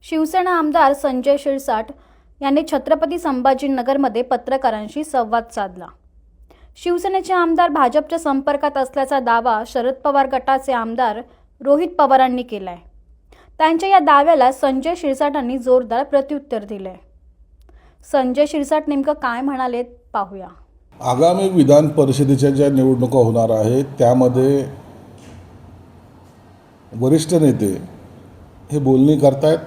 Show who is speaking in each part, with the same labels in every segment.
Speaker 1: शिवसेना आमदार संजय शिरसाट यांनी छत्रपती संभाजीनगरमध्ये पत्रकारांशी संवाद साधला। शिवसेनेचे आमदार भाजपच्या संपर्कात असल्याचा दावा शरद पवार गटाचे आमदार रोहित पवारांनी केलाय। त्यांच्या या दाव्याला संजय शिरसाटांनी जोरदार प्रत्युत्तर दिले। संजय शिरसाट नेमकं काय म्हणाले पाहूया।
Speaker 2: आगामी विधान परिषदेच्या ज्या निवडणुका होणार आहेत त्यामध्ये वरिष्ठ नेते हे बोलणी करतायत।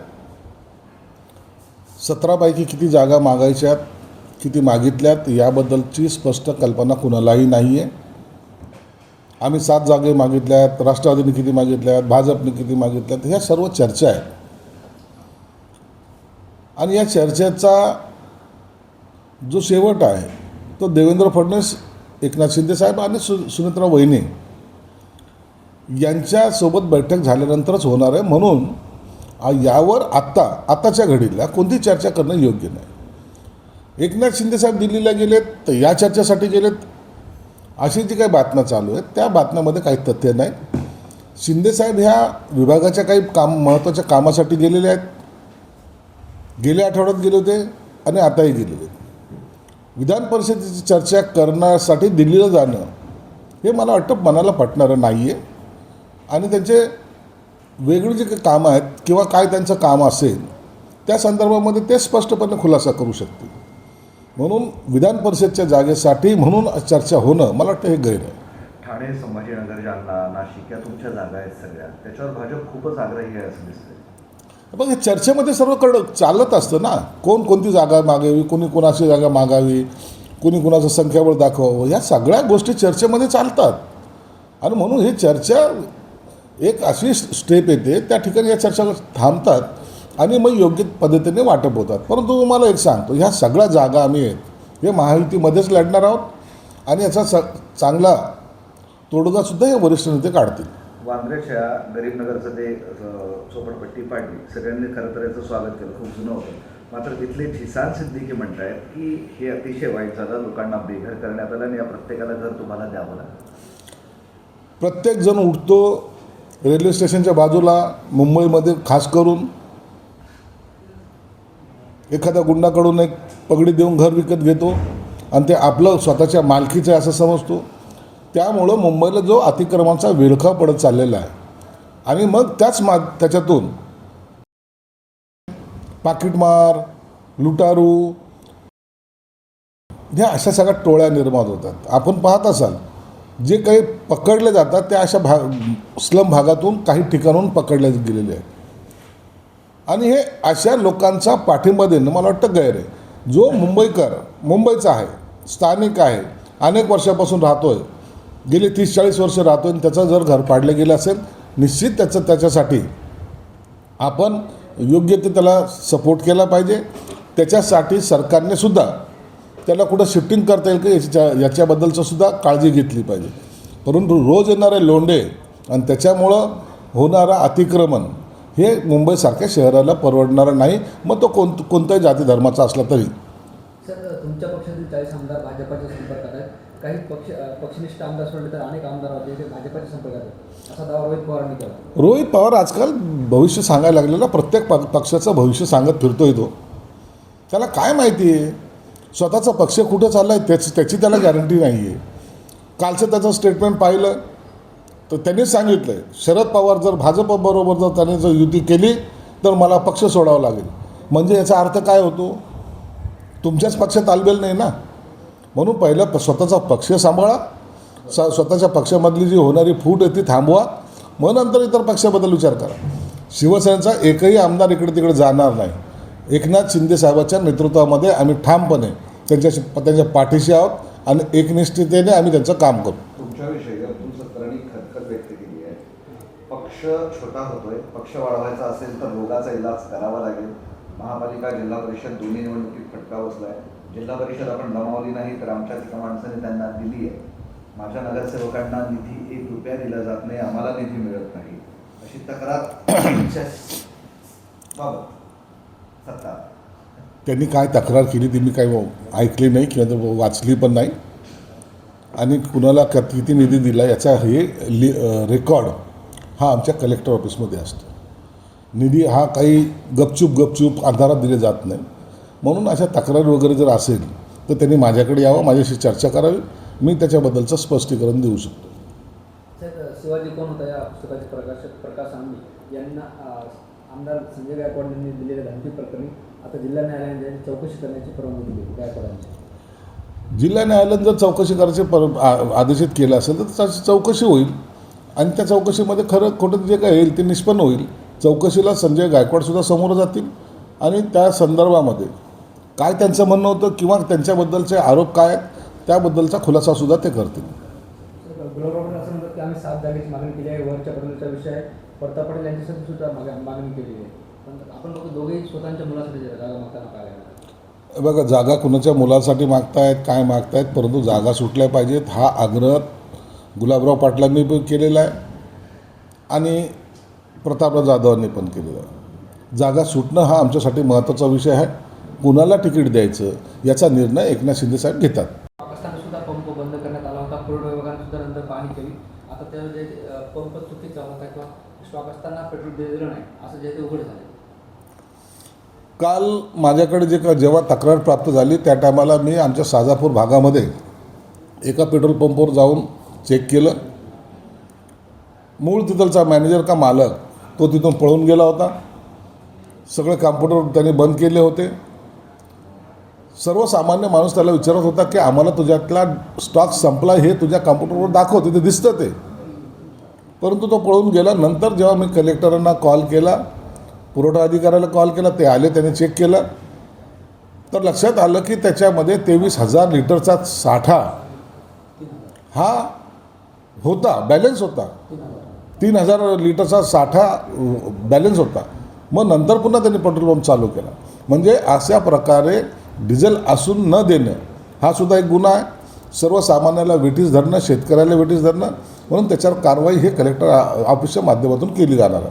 Speaker 2: 17 पैकी किती जागा मागायच्यात, किती मागितल्यात याबद्दलची स्पष्ट कल्पना कुणालाही नाही आहे। आम्ही 7 जागे मागितल्यात, राष्ट्रवादीने किती मागितल्यात, भाजपने किती मागितल्यात, ह्या सर्व चर्चा आहेत। आणि या चर्चेचा जो शेवट आहे तो देवेंद्र फडणवीस, एकनाथ शिंदे साहेब आणि सुनेत्रा वहिनी यांच्यासोबत बैठक झाल्यानंतरच होणार आहे। म्हणून यावर आत्ताच्या घडीला कोणती चर्चा करणं योग्य नाही। एकनाथ शिंदे साहेब दिल्लीला गेलेत तर या चर्चेसाठी गेलेत अशी जी काही बातम्या चालू आहेत त्या बातम्यामध्ये काही तथ्य नाही। शिंदे साहेब ह्या विभागाच्या काही महत्त्वाच्या कामासाठी गेलेले आहेत। गेल्या आठवड्यात गेले होते आणि आताही गेलेले आहेत। विधान परिषदेची चर्चा करण्यासाठी दिल्लीला जाणं हे मला वाटतं मनाला पटणारं नाही आहे। आणि त्यांचे वेगळी जी काही कामं आहेत किंवा काय त्यांचं काम असेल त्या संदर्भामध्ये ते स्पष्टपणे खुलासा करू शकतील। म्हणून विधान परिषदच्या जागेसाठी म्हणून चर्चा होणं मला वाटतं हे गैर आहे।
Speaker 3: ठाणे, संभाजीनगर, जालना, नाशिक या तुमच्या जागा आहेत सगळ्या, त्याच्यावर भाजप खूपच आग्रही आहे असं दिसतंय।
Speaker 2: बघ, चर्चेमध्ये सर्वकडं चालत असतं ना, कोणती जागा मागावी, कोणी कोणाची जागा मागावी, कोणी कोणाचं संख्याबळ दाखवावं, या सगळ्या गोष्टी चर्चेमध्ये चालतात। आणि म्हणून ही चर्चा एक अशी स्टेप येते त्या ठिकाणी या चर्चा थांबतात आणि मग योग्य पद्धतीने वाटप होतात। परंतु तुम्हाला एक सांगतो, ह्या सगळ्या जागा आम्ही हे महायुतीमध्येच लढणार आहोत आणि याचा चांगला तोडगासुद्धा हे वरिष्ठ नेते काढतील।
Speaker 3: वांद्र्याच्या गरीबनगरचं ते चोपडपट्टी पाडली, सगळ्यांनी खरं तर याचं स्वागत केलं, खूप जुनं होतं। मात्र तिथले झिसान सिद्दीकी म्हणतायत की हे अतिशय वाईट झालं, लोकांना बेघर करण्यात आलं आणि या प्रत्येकाला घर तुम्हाला द्यावं लागलं।
Speaker 2: प्रत्येकजण उठतो रेल्वे स्टेशनच्या बाजूला मुंबईमध्ये, खास करून एखाद्या गुंडाकडून एक पगडी देऊन घर विकत घेतो आणि ते आपलं स्वतःच्या मालकीचं असं समजतो। त्यामुळं मुंबईला जो अतिक्रमणाचा विळखा पडत चाललेला आहे आणि मग त्याच्यातून पाकिटमार, लुटारू ह्या अशा सगळ्या टोळ्या निर्माण होतात। आपण पाहत असाल जे काही पकडले जातात त्या अशा स्लम भागातून काही ठिकाणून पकडले गेलेले आहेत। आणि हे अशा लोकांचा पाठिंबा देणं मला वाटतं गैर आहे। जो मुंबईचा आहे, स्थानिक आहे, अनेक वर्षापासून राहतोय, गेले 30-40 वर्ष राहतोय आणि त्याचं जर घर पाडलं गेलं असेल, निश्चित त्याच्यासाठी आपण योग्य ते त्याला सपोर्ट केला पाहिजे। त्याच्यासाठी सरकारने सुद्धा त्याला कुठं शिफ्टिंग करता येईल का याच्याबद्दलचं सुद्धा काळजी घेतली पाहिजे। परंतु रोज येणारे लोंढे आणि त्याच्यामुळं होणारं अतिक्रमण हे मुंबईसारख्या शहराला परवडणारं नाही, मग तो कोणत्याही जाती धर्माचा असला तरी।
Speaker 4: सर, तुमच्या पक्षातील 40 आमदार भाजपच्या संपर्कात आहेत, काही पक्षनिष्ठ आमदार सोडले तर अनेक आमदार होते ते भाजपच्या संपर्कात आहेत असा दावा रोहित पवारांनी केला।
Speaker 2: रोहित पवार आजकाल भविष्य सांगायला लागलेला, प्रत्येक पक्षाचं भविष्य सांगत फिरतोय तो। त्याला काय माहिती आहे स्वतःचा पक्ष कुठं चालला आहे त्याची त्याला गॅरंटी नाही आहे। कालचं त्याचं स्टेटमेंट पाहिलं तर त्यांनी सांगितलं आहे शरद पवार जर भाजपबरोबर जर त्याने जर युती केली तर मला पक्ष सोडावा लागेल। म्हणजे याचा अर्थ काय होतो, तुमच्याच पक्षात तालमेल नाही ना। म्हणून पहिलं स्वतःचा पक्ष सांभाळा, स्वतःच्या पक्षामधली जी होणारी फूट आहे ती थांबवा, मग नंतर इतर पक्षाबद्दल विचार करा। शिवसेनेचा एकही आमदार इकडे तिकडे जाणार नाही। एकनाथ शिंदे साहेबांच्या नेतृत्वामध्ये आम्ही ठामपणे त्यांच्या पाठीशी आहोत आणि एकनिष्ठतेने आम्ही त्यांचं काम करू।
Speaker 3: तुमच्याविषयी अब्दुल सत्तारांनी खतखत व्यक्त केली आहे, पक्ष छोटा होतोय, पक्ष वाढवायचा असेल तर रोगाचा इलाज करावा लागेल। महापालिका, जिल्हा परिषद दोन्ही निवडणुकीत फटका बसलाय। जिल्हा परिषद आपण गमावली नाही तर आमच्या एका माणसाने त्यांना दिली आहे। माझ्या नगरसेवकांना निधी 1 रुपया दिला जात नाही, आम्हाला निधी मिळत नाही, अशी तक्रार सत्ता।
Speaker 2: त्यांनी काय तक्रार केली ती मी काही ऐकली नाही किंवा वाचली पण नाही। आणि कुणाला किती निधी दिला याचा हे रेकॉर्ड हा आमच्या कलेक्टर ऑफिसमध्ये असतो। निधी हा काही गपचूप अंधारात दिले जात नाही. म्हणून अशा तक्रारी वगैरे जर असेल तर त्यांनी माझ्याकडे यावं, माझ्याशी चर्चा करावी. मी त्याच्याबद्दलचं स्पष्टीकरण देऊ शकतो.
Speaker 4: सर, शिवाजी कोण होता या पुस्तकाचे प्रकाश आंबे यांना आमदार संजय गायकवाड यांनी दिलेल्या धमकी प्रकरणी आता जिल्हा न्यायालयाने त्यांची चौकशी करण्याची परवानगी दिली गायकवाडांची.
Speaker 2: जिल्हा न्यायालयाने जर चौकशी करायचे आदेशित केलं असेल तर त्याची चौकशी होईल आणि त्या चौकशीमध्ये खरं खोटं जे काय येईल ते निष्पन्न होईल. चौकशीला संजय गायकवाडसुद्धा समोर जातील आणि त्या संदर्भामध्ये काय त्यांचं म्हणणं होतं किंवा त्यांच्याबद्दलचे आरोप काय आहेत त्याबद्दलचा खुलासासुद्धा ते करतील.
Speaker 4: गुलाबराव असं म्हणतात की आम्ही 7 जागेची मागणी केली आहे. वरच्या पडलेचा विषय आहे. प्रताप पाटील यांच्यासाठी सुद्धा मागणी केलेली आहे. पण आपण लोक दोघेही स्वतःच्या मुलासाठी जागा मागताना काय आहे?
Speaker 2: बघा, जागा कुणाच्या मुलासाठी मागतायत काय मागतायत, परंतु जागा सुटल्या पाहिजेत हा आग्रह गुलाबराव पाटलांनी पण केलेला आहे आणि प्रतापराव जाधवांनी पण केलेला आहे. जागा सुटणं हा आमच्यासाठी महत्त्वाचा विषय आहे. कुणाला तिकीट द्यायचं याचा निर्णय एकनाथ शिंदेसाहेब घेतात.
Speaker 4: पाकिस्तान सुद्धा पंप बंद करण्यात आला होता. पुरवठा विभागाने सुद्धा नंतर पाहणी केली. आता त्या जे पंप चुकीचा होता किंवा स्टॉक असताना पेट्रोल दिलेलं नाही असं जे ते उघड झाले.
Speaker 2: काल माझ्याकडे जेव्हा तक्रार प्राप्त झाली त्या टायमाला मी आमच्या साजापूर भागामध्ये एका पेट्रोल पंपवर जाऊन चेक केलं. मूळ तिथलचा मॅनेजर का मालक तो तिथून पळून गेला होता. सगळे कॉम्प्युटर त्याने बंद केले होते. सर्वसामान्य माणूस त्याला विचारत होता की आम्हाला तुझ्यातला स्टॉक संपला हे तुझ्या कॉम्प्युटरवर दाखव, तिथे दिसतं ते. परंतु तो पळून गेला. नंतर जेव्हा मी कलेक्टरांना कॉल केला, पुरवठा अधिकाऱ्याला कॉल केला, ते आले, त्याने चेक केलं तर लक्षात आलं की त्याच्यामध्ये 23,000 लिटरचा साठा हा होता, बॅलन्स होता. 3,000 लिटरचा साठा बॅलन्स होता. मग नंतर पुन्हा त्यांनी पेट्रोल पंप चालू केला. म्हणजे अशा प्रकारे डिझेल असून न देणं हा सुद्धा एक गुन्हा आहे. सर्वसामान्याला वेठीस धरणं, शेतकऱ्याला वेठीस धरणं, म्हणून त्याच्यावर कारवाई हे कलेक्टर ऑफिसच्या माध्यमातून केली जाणार आहे.